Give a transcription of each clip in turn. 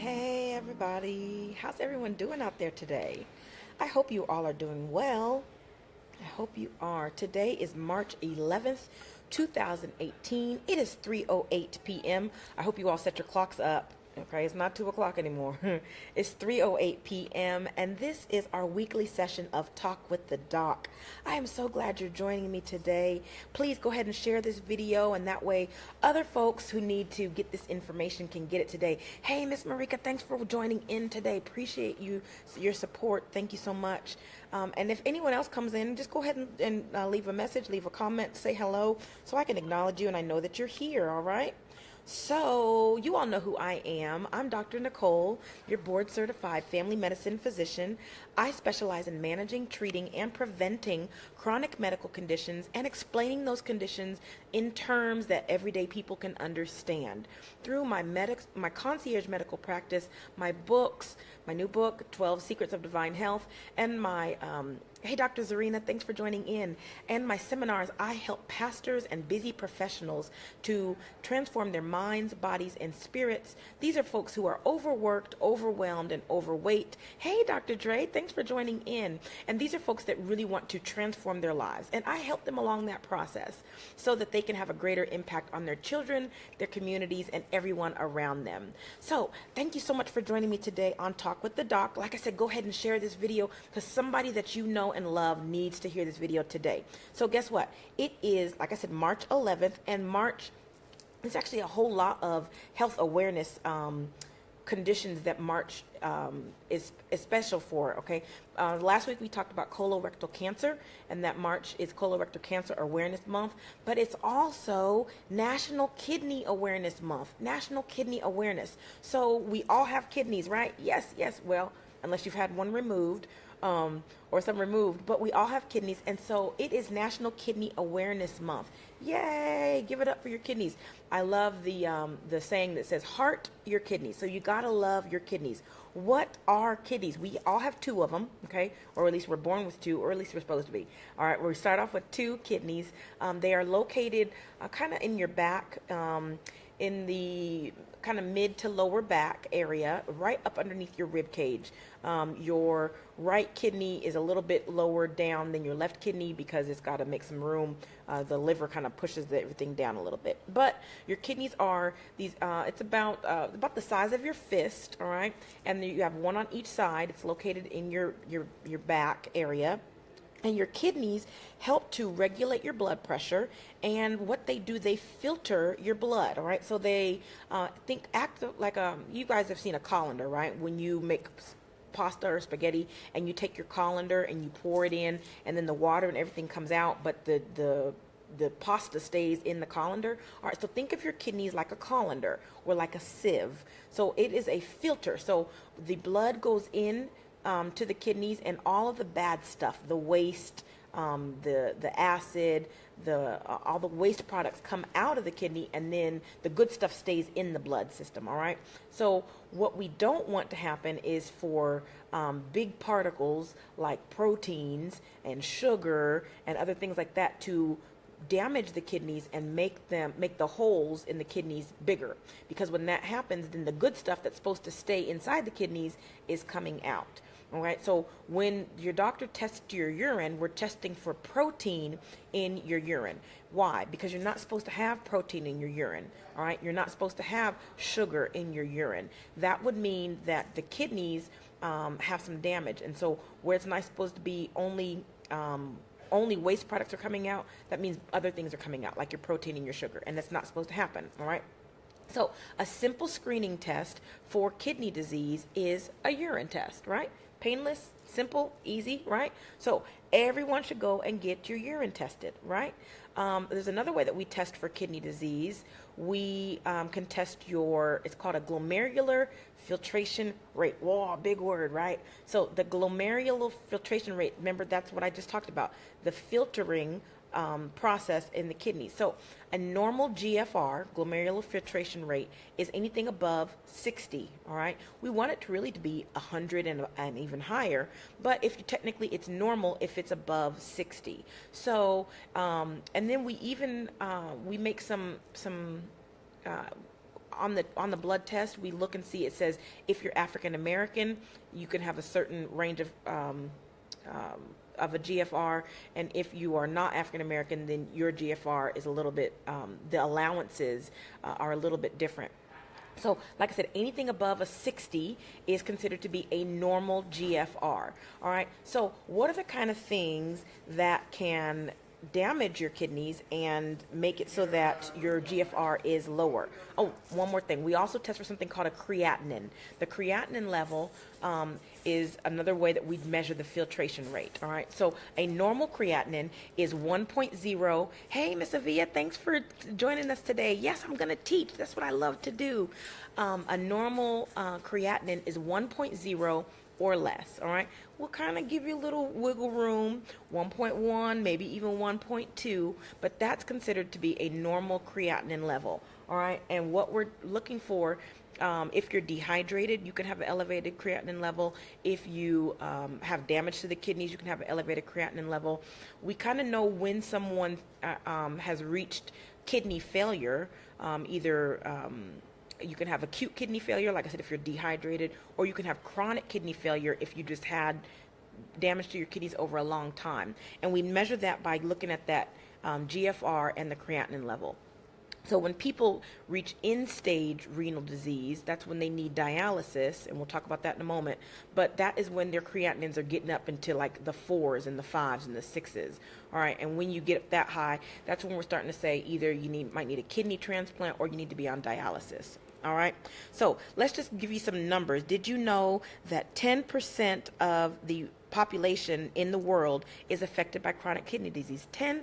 Hey everybody, how's everyone doing out there today? I hope you all are doing well. I hope you are. Today is March 11th, 2018. It is 3:08 p.m. I hope you all set your clocks up. Okay, it's not 2 o'clock anymore. It's 3:08 p.m. and this is our weekly session of Talk with the Doc. I am so glad you're joining me today. Please go ahead and share this video, and that way other folks who need to get this information can get it today. Hey, Miss Marika, thanks for joining in today. Appreciate your support. Thank you so much. And if anyone else comes in, just go ahead and leave a message, leave a comment, say hello, so I can acknowledge you and I know that you're here, all right? So, you all know who I am. I'm Dr. Nicole, your board certified family medicine physician. I specialize in managing, treating, and preventing chronic medical conditions and explaining those conditions in terms that everyday people can understand. Through my concierge medical practice, my books, my new book, 12 Secrets of Divine Health, and my Hey, Dr. Zarina, thanks for joining in. And my seminars, I help pastors and busy professionals to transform their minds, bodies, and spirits. These are folks who are overworked, overwhelmed, and overweight. Hey, Dr. Dre, thanks for joining in. And these are folks that really want to transform their lives. And I help them along that process so that they can have a greater impact on their children, their communities, and everyone around them. So thank you so much for joining me today on Talk with the Doc. Like I said, go ahead and share this video because somebody that you know and love needs to hear this video today. So guess what? It is, like I said, March 11th, and March is actually a whole lot of health awareness conditions that March is special for, okay? Last week we talked about colorectal cancer, and that March is Colorectal Cancer Awareness Month, but it's also National Kidney Awareness Month, National Kidney Awareness. So we all have kidneys, right? Yes, well, unless you've had one removed, or some removed, but we all have kidneys, and so it is National Kidney Awareness Month. Yay! Give it up for your kidneys. I love the saying that says, "Heart your kidneys." So you gotta love your kidneys. What are kidneys? We all have two of them, okay? Or at least we're born with two, or at least we're supposed to be. All right, we start off with two kidneys. They are located kind of in your back, in the kind of mid to lower back area, right up underneath your rib cage. Your right kidney is a little bit lower down than your left kidney because it's got to make some room. The liver kind of pushes everything down a little bit. But your kidneys are these. It's about the size of your fist, all right. And you have one on each side. It's located in your back area. And your kidneys help to regulate your blood pressure, and what they do, they filter your blood, all right? So they act like you guys have seen a colander, right? When you make pasta or spaghetti and you take your colander and you pour it in, and then the water and everything comes out, but the pasta stays in the colander. All right, so think of your kidneys like a colander or like a sieve. So it is a filter. So the blood goes in to the kidneys, and all of the bad stuff, the waste, the acid, all the waste products come out of the kidney, and then the good stuff stays in the blood system. All right. So what we don't want to happen is for big particles like proteins and sugar and other things like that to damage the kidneys and make the holes in the kidneys bigger, because when that happens, then the good stuff that's supposed to stay inside the kidneys is coming out. All right, so when your doctor tests your urine, we're testing for protein in your urine. Why? Because you're not supposed to have protein in your urine. All right, you're not supposed to have sugar in your urine. That would mean that the kidneys have some damage, and so where it's not supposed to be only waste products are coming out, that means other things are coming out, like your protein and your sugar, and that's not supposed to happen, all right? So a simple screening test for kidney disease is a urine test, right? Painless, simple, easy, right? So everyone should go and get your urine tested, right? There's another way that we test for kidney disease. We can test it's called a glomerular filtration rate. Whoa, big word, right? So the glomerular filtration rate, remember, that's what I just talked about, the filtering process in the kidneys. So a normal GFR, glomerular filtration rate, is anything above 60, all right? We want it to really to be 100 and even higher, but technically it's normal if it's above 60. So, and then we even, we make some on the blood test, we look and see, it says if you're African American, you can have a certain range of a GFR, and if you are not African American, then your GFR is a little bit, the allowances are a little bit different. So, like I said, anything above a 60 is considered to be a normal GFR. All right. So, what are the kind of things that can damage your kidneys and make it so that your GFR is lower? Oh, one more thing. We also test for something called a creatinine. The creatinine level is another way that we measure the filtration rate. All right. So a normal creatinine is 1.0. Hey, Miss Avia, thanks for joining us today. Yes, I'm going to teach. That's what I love to do. A normal creatinine is 1.0 or less. All right. We'll kind of give you a little wiggle room, 1.1, maybe even 1.2, but that's considered to be a normal creatinine level. All right. And what we're looking for, if you're dehydrated, you can have an elevated creatinine level. If you have damage to the kidneys, you can have an elevated creatinine level. We kind of know when someone has reached kidney failure, you can have acute kidney failure, like I said, if you're dehydrated, or you can have chronic kidney failure if you just had damage to your kidneys over a long time. And we measure that by looking at that GFR and the creatinine level. So when people reach end-stage renal disease, that's when they need dialysis, and we'll talk about that in a moment. But that is when their creatinines are getting up into like the 4s and the 5s and the 6s. All right, and when you get that high, that's when we're starting to say either you might need a kidney transplant or you need to be on dialysis. All right, so let's just give you some numbers. Did you know that 10% of the population in the world is affected by chronic kidney disease? 10%.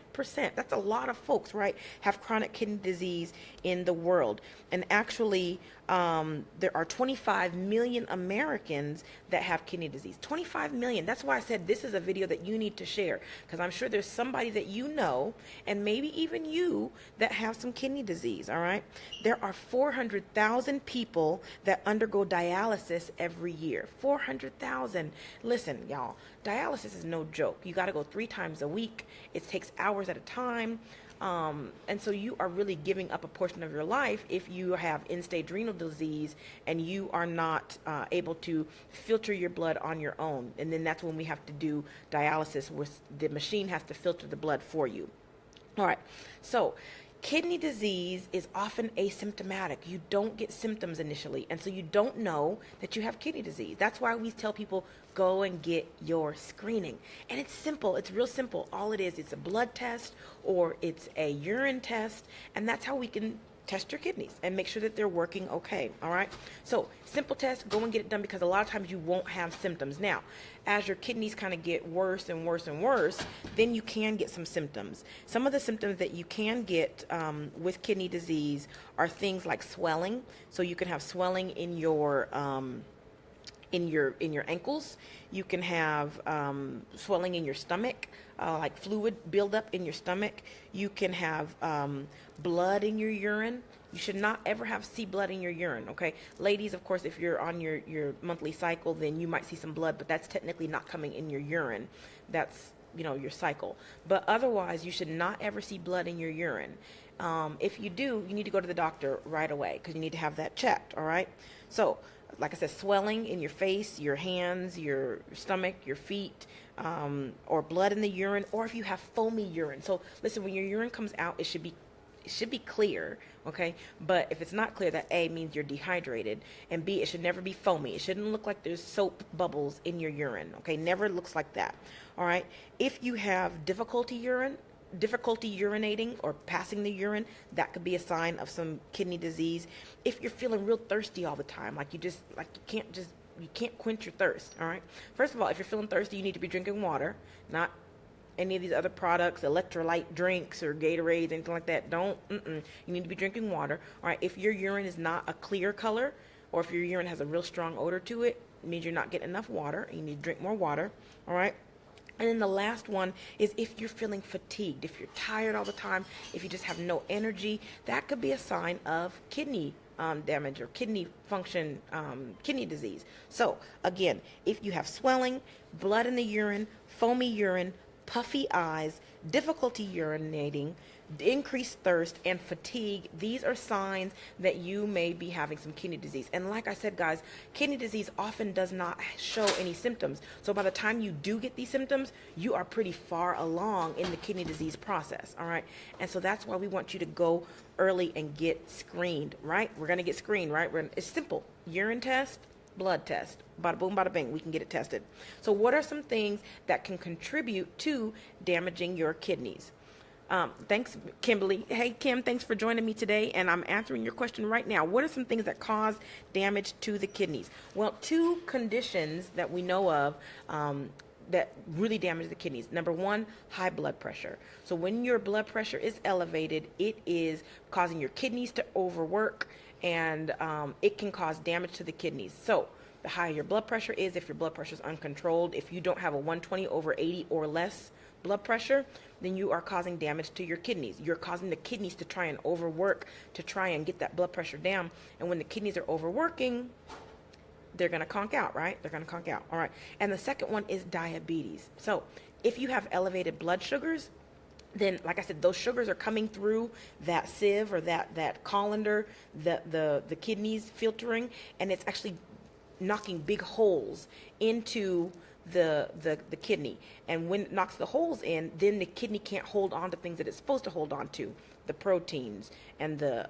That's a lot of folks, right, have chronic kidney disease in the world. And actually, there are 25 million Americans that have kidney disease. 25 million. That's why I said this is a video that you need to share, because I'm sure there's somebody that you know, and maybe even you, that have some kidney disease. All right. There are 400,000 people that undergo dialysis every year. 400,000. Listen, y'all, dialysis is no joke. You got to go 3 times a week. It takes hours at a time. And so you are really giving up a portion of your life if you have end-stage renal disease and you are not able to filter your blood on your own. And then that's when we have to do dialysis, where the machine has to filter the blood for you. All right. So kidney disease is often asymptomatic. You don't get symptoms initially, and so you don't know that you have kidney disease. That's why we tell people, go and get your screening. And it's simple. It's real simple. All it is, it's a blood test or it's a urine test, and that's how we can test your kidneys and make sure that they're working okay. All right. So simple test, go and get it done, because a lot of times you won't have symptoms. Now, as your kidneys kind of get worse and worse and worse, then you can get some symptoms. Some of the symptoms that you can get with kidney disease are things like swelling. So you can have swelling in your ankles. You can have swelling in your stomach, like fluid buildup in your stomach. You can have blood in your urine. You should not ever see blood in your urine, okay? Ladies, of course, if you're on your monthly cycle, then you might see some blood, but that's technically not coming in your urine. That's, your cycle. But otherwise, you should not ever see blood in your urine. If you do, you need to go to the doctor right away, because you need to have that checked, all right? So, like I said, swelling in your face, your hands, your stomach, your feet, or blood in the urine, or if you have foamy urine. So listen, when your urine comes out, it should be clear, okay? But if it's not clear, that A means you're dehydrated, and B, it should never be foamy. It shouldn't look like there's soap bubbles in your urine, okay? Never looks like that, all right? If you have difficulty urinating or passing the urine, that could be a sign of some kidney disease. If you're feeling real thirsty all the time, you can't quench your thirst, all right? First of all, if you're feeling thirsty, you need to be drinking water, not any of these other products, electrolyte drinks or Gatorade, anything like that. You need to be drinking water, all right? If your urine is not a clear color, or if your urine has a real strong odor to it, it means you're not getting enough water, and you need to drink more water, all right? And then the last one is if you're feeling fatigued, if you're tired all the time, if you just have no energy, that could be a sign of kidney damage or kidney function, kidney disease. So again, if you have swelling, blood in the urine, foamy urine, puffy eyes, difficulty urinating, increased thirst, and fatigue. These are signs that you may be having some kidney disease. And like I said, guys, kidney disease often does not show any symptoms. So by the time you do get these symptoms, you are pretty far along in the kidney disease process, all right? And so that's why we want you to go early and get screened, right? We're going to get screened, right? It's simple. Urine test, blood test. Bada boom, bada bing, we can get it tested. So what are some things that can contribute to damaging your kidneys? Thanks, Kimberly. Hey, Kim, thanks for joining me today, and I'm answering your question right now. What are some things that cause damage to the kidneys? Well, two conditions that we know of that really damage the kidneys. Number one, high blood pressure. So when your blood pressure is elevated, it is causing your kidneys to overwork, and it can cause damage to the kidneys. So the higher your blood pressure is, if your blood pressure is uncontrolled, if you don't have a 120/80 or less blood pressure, then you are causing damage to your kidneys. You're causing the kidneys to try and overwork to try and get that blood pressure down. And when the kidneys are overworking, they're going to conk out, right? They're going to conk out. All right. And the second one is diabetes. So if you have elevated blood sugars, then, like I said, those sugars are coming through that sieve or that colander, the kidneys filtering, and it's actually knocking big holes into the kidney. And when it knocks the holes in, then the kidney can't hold on to things that it's supposed to hold on to, the proteins and the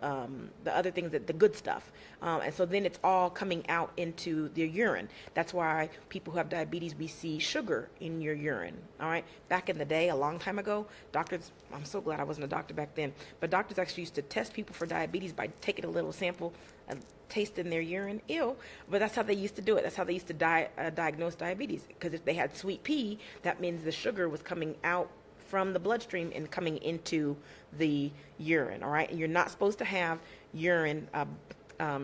other things, that the good stuff. And so then it's all coming out into the urine. That's why people who have diabetes, we see sugar in your urine. All right. Back in the day, a long time ago, doctors, I'm so glad I wasn't a doctor back then, but doctors actually used to test people for diabetes by taking a little sample and tasting their urine. Ew. But that's how they used to do it. That's how they used to diagnose diabetes. Because if they had sweet pea, that means the sugar was coming out from the bloodstream and coming into the urine. All right. And you're not supposed to have urine,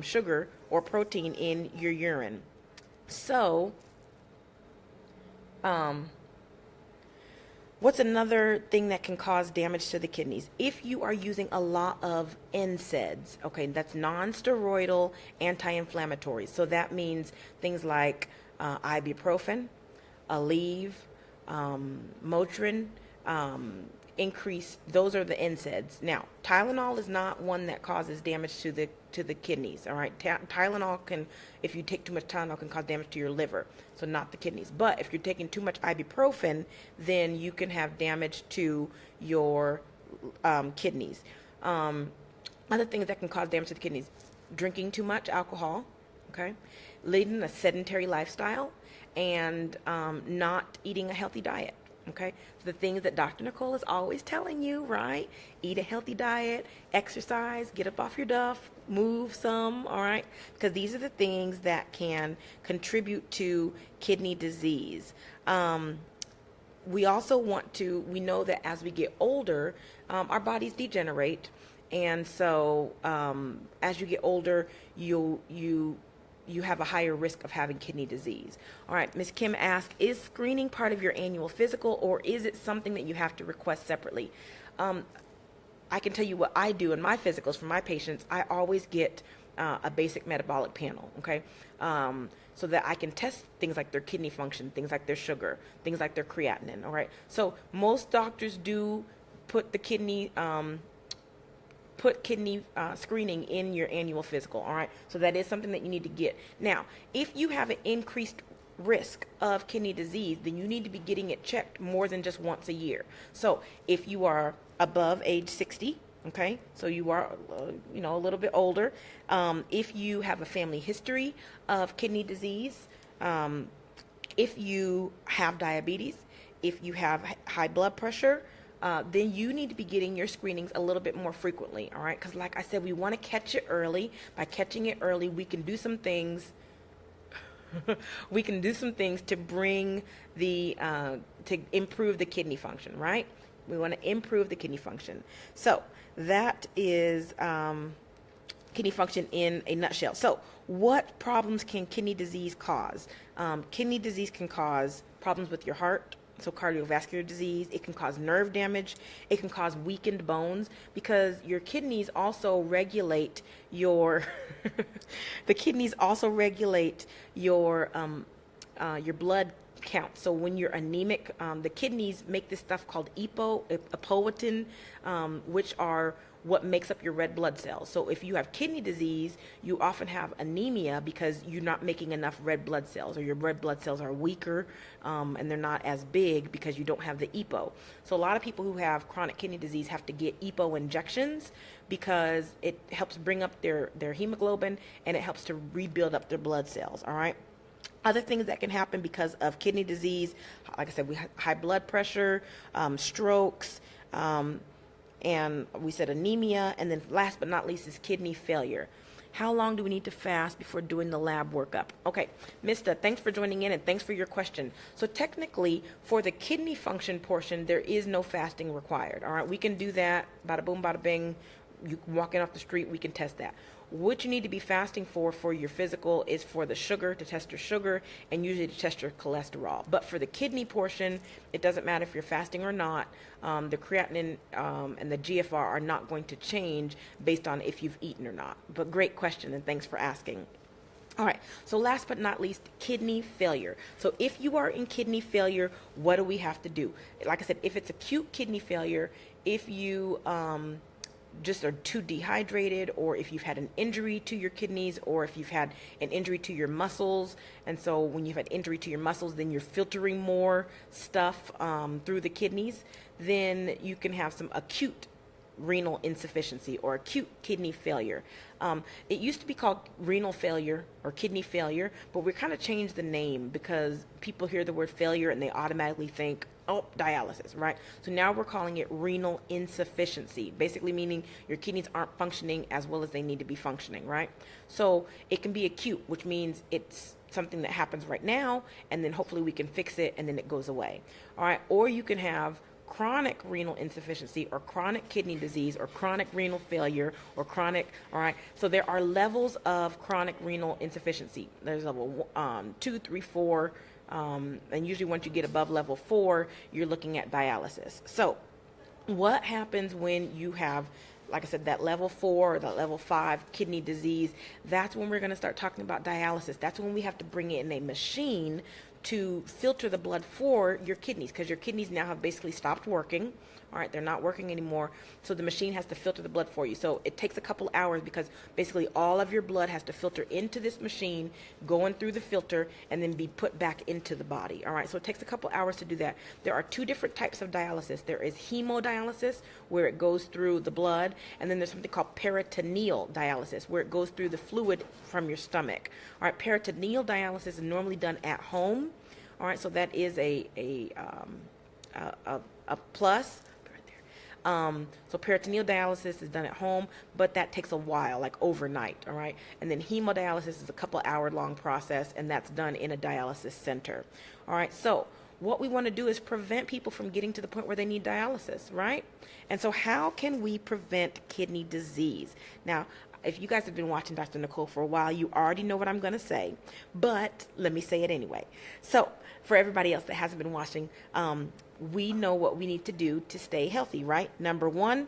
sugar or protein in your urine. So, what's another thing that can cause damage to the kidneys? If you are using a lot of NSAIDs, okay, that's non-steroidal anti-inflammatories. So that means things like ibuprofen, Aleve, Motrin, increase. Those are the NSAIDs. Now, Tylenol is not one that causes damage to the kidneys. All right, Tylenol can, if you take too much Tylenol, can cause damage to your liver. So not the kidneys. But if you're taking too much ibuprofen, then you can have damage to your kidneys. Other things that can cause damage to the kidneys: drinking too much alcohol, okay, leading a sedentary lifestyle, and not eating a healthy diet. Okay, so the things that Dr. Nicole is always telling you, right? Eat a healthy diet, exercise, get up off your duff, move some, all right? Because these are the things that can contribute to kidney disease. We also we know that as we get older, our bodies degenerate. And so as you get older, you have a higher risk of having kidney disease. All right, Ms. Kim asked, is screening part of your annual physical, or is it something that you have to request separately? I can tell you what I do in my physicals for my patients. I always get a basic metabolic panel, okay? So that I can test things like their kidney function, things like their sugar, things like their creatinine, all right? So most doctors do put the kidney screening in your annual physical, all right? So that is something that you need to get. Now, if you have an increased risk of kidney disease, then you need to be getting it checked more than just once a year. So if you are above age 60, okay, so you are, a little bit older, if you have a family history of kidney disease, if you have diabetes, if you have high blood pressure, then you need to be getting your screenings a little bit more frequently, all right? Because like I said, we want to catch it early. By catching it early, we can do some things. We can do some things to bring to improve the kidney function, right? We want to improve the kidney function. So that is kidney function in a nutshell. So what problems can kidney disease cause? Kidney disease can cause problems with your heart. So cardiovascular disease, it can cause nerve damage, it can cause weakened bones, because your kidneys also regulate your the kidneys also regulate your blood count. So when you're anemic, the kidneys make this stuff called apoetin, which are what makes up your red blood cells. So if you have kidney disease, you often have anemia because you're not making enough red blood cells, or your red blood cells are weaker, and they're not as big because you don't have the EPO. So a lot of people who have chronic kidney disease have to get EPO injections because it helps bring up their hemoglobin, and it helps to rebuild up their blood cells, all right? Other things that can happen because of kidney disease, like I said, we have high blood pressure, strokes, and we said anemia, and then last but not least is kidney failure. How long do we need to fast before doing the lab workup? Okay, Mista, thanks for joining in and thanks for your question. So technically, for the kidney function portion, there is no fasting required. All right, we can do that, bada boom, bada bing. You can walk in off the street, we can test that. What you need to be fasting for your physical is for the sugar, to test your sugar, and usually to test your cholesterol. But for the kidney portion, it doesn't matter if you're fasting or not. The creatinine and the GFR are not going to change based on if you've eaten or not. But great question, and thanks for asking. All right, so last but not least, kidney failure. So if you are in kidney failure, what do we have to do? Like I said, if it's acute kidney failure, if you just are too dehydrated, or if you've had an injury to your kidneys, or if you've had an injury to your muscles, and so when you've had injury to your muscles, then you're filtering more stuff through the kidneys, then you can have some acute renal insufficiency or acute kidney failure. It used to be called renal failure or kidney failure, but we kind of changed the name because people hear the word failure and they automatically think, oh, dialysis, right? So now we're calling it renal insufficiency, basically meaning your kidneys aren't functioning as well as they need to be functioning, right? So it can be acute, which means it's something that happens right now, and then hopefully we can fix it and then it goes away, all right? Or you can have chronic renal insufficiency or chronic kidney disease or chronic renal failure or chronic, all right? So there are levels of chronic renal insufficiency. There's level 2, 3, 4, and usually once you get above level 4, you're looking at dialysis. So what happens when you have, like I said, that level 4 or that level 5 kidney disease? That's when we're going to start talking about dialysis. That's when we have to bring in a machine to filter the blood for your kidneys, because your kidneys now have basically stopped working. All right, they're not working anymore, so the machine has to filter the blood for you. So it takes a couple hours because basically all of your blood has to filter into this machine, going through the filter, and then be put back into the body. All right, so it takes a couple hours to do that. There are two different types of dialysis. There is hemodialysis, where it goes through the blood, and then there's something called peritoneal dialysis, where it goes through the fluid from your stomach. All right, peritoneal dialysis is normally done at home. All right, so that is a plus. So peritoneal dialysis is done at home, but that takes a while, like overnight, all right? And then hemodialysis is a couple hour long process, and that's done in a dialysis center, all right? So what we want to do is prevent people from getting to the point where they need dialysis, right? And so how can we prevent kidney disease? Now, if you guys have been watching Dr. Nicole for a while, you already know what I'm going to say, but let me say it anyway. So for everybody else that hasn't been watching, we know what we need to do to stay healthy, right? Number 1,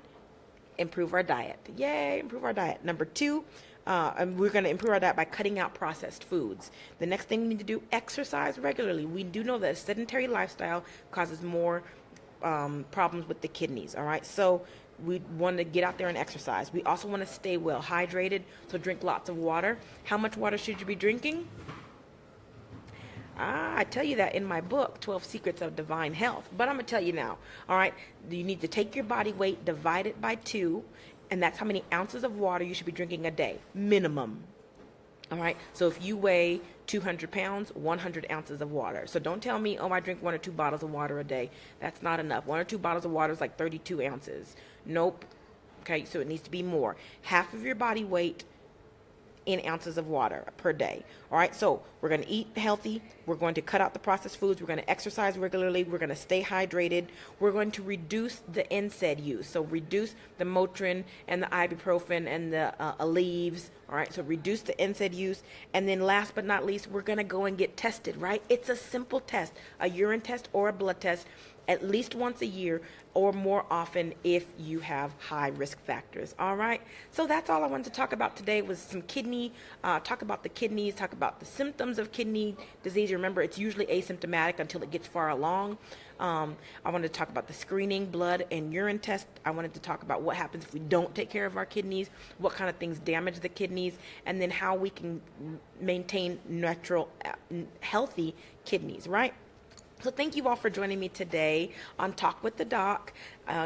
improve our diet. Yay, improve our diet. Number 2, and we're going to improve our diet by cutting out processed foods. The next thing we need to do, exercise regularly. We do know that a sedentary lifestyle causes more problems with the kidneys, all right? So we want to get out there and exercise. We also want to stay well hydrated, so drink lots of water. How much water should you be drinking? I tell you that in my book, 12 Secrets of Divine Health. But I'm going to tell you now, all right? You need to take your body weight, divide it by 2, and that's how many ounces of water you should be drinking a day, minimum. All right? So if you weigh 200 pounds, 100 ounces of water. So don't tell me, oh, I drink 1 or 2 bottles of water a day. That's not enough. 1 or 2 bottles of water is like 32 ounces. Nope. Okay, so it needs to be more. Half of your body weight in ounces of water per day. All right, so we're going to eat healthy. We're going to cut out the processed foods. We're going to exercise regularly. We're going to stay hydrated. We're going to reduce the NSAID use. So reduce the Motrin and the ibuprofen and the Aleve. All right, so reduce the NSAID use. And then last but not least, we're going to go and get tested, right? It's a simple test, a urine test or a blood test. at least once a year or more often if you have high risk factors. All right. So that's all I wanted to talk about today was some kidney, talk about the kidneys, talk about the symptoms of kidney disease. Remember, it's usually asymptomatic until it gets far along. I wanted to talk about the screening, blood, and urine test. I wanted to talk about what happens if we don't take care of our kidneys, what kind of things damage the kidneys, and then how we can maintain natural, healthy kidneys, right? So thank you all for joining me today on Talk with the Doc.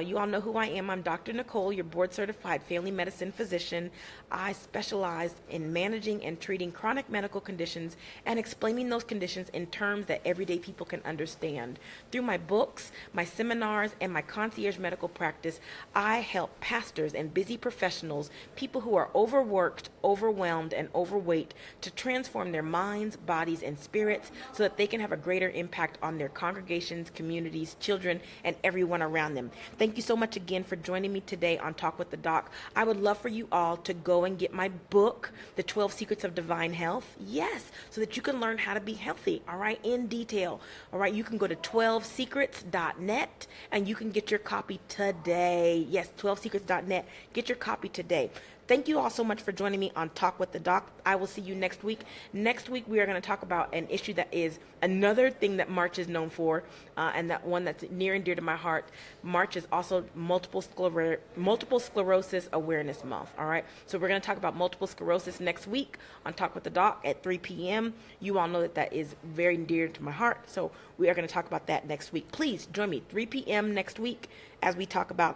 You all know who I am. I'm Dr. Nicole, your board-certified family medicine physician. I specialize in managing and treating chronic medical conditions and explaining those conditions in terms that everyday people can understand. Through my books, my seminars, and my concierge medical practice, I help pastors and busy professionals, people who are overworked, overwhelmed, and overweight, to transform their minds, bodies, and spirits so that they can have a greater impact on their congregations, communities, children, and everyone around them. Thank you so much again for joining me today on Talk with the Doc. I would love for you all to go and get my book, The 12 Secrets of Divine Health. Yes, so that you can learn how to be healthy, all right, in detail. All right, you can go to 12secrets.net and you can get your copy today. Yes, 12secrets.net. Get your copy today. Thank you all so much for joining me on Talk with the Doc. I will see you next week. Next week, we are going to talk about an issue that is another thing that March is known for, and that one that's near and dear to my heart. March is also Multiple Sclerosis Awareness Month, all right? So we're going to talk about multiple sclerosis next week on Talk with the Doc at 3 p.m. You all know that that is very dear to my heart, so we are going to talk about that next week. Please join me 3 p.m. next week as we talk about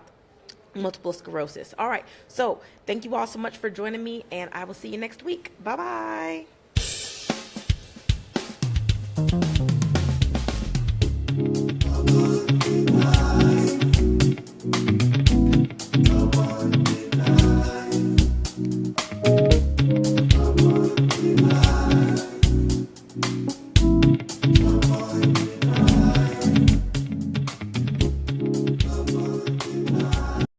multiple sclerosis. All right. So thank you all so much for joining me, and I will see you next week. Bye-bye.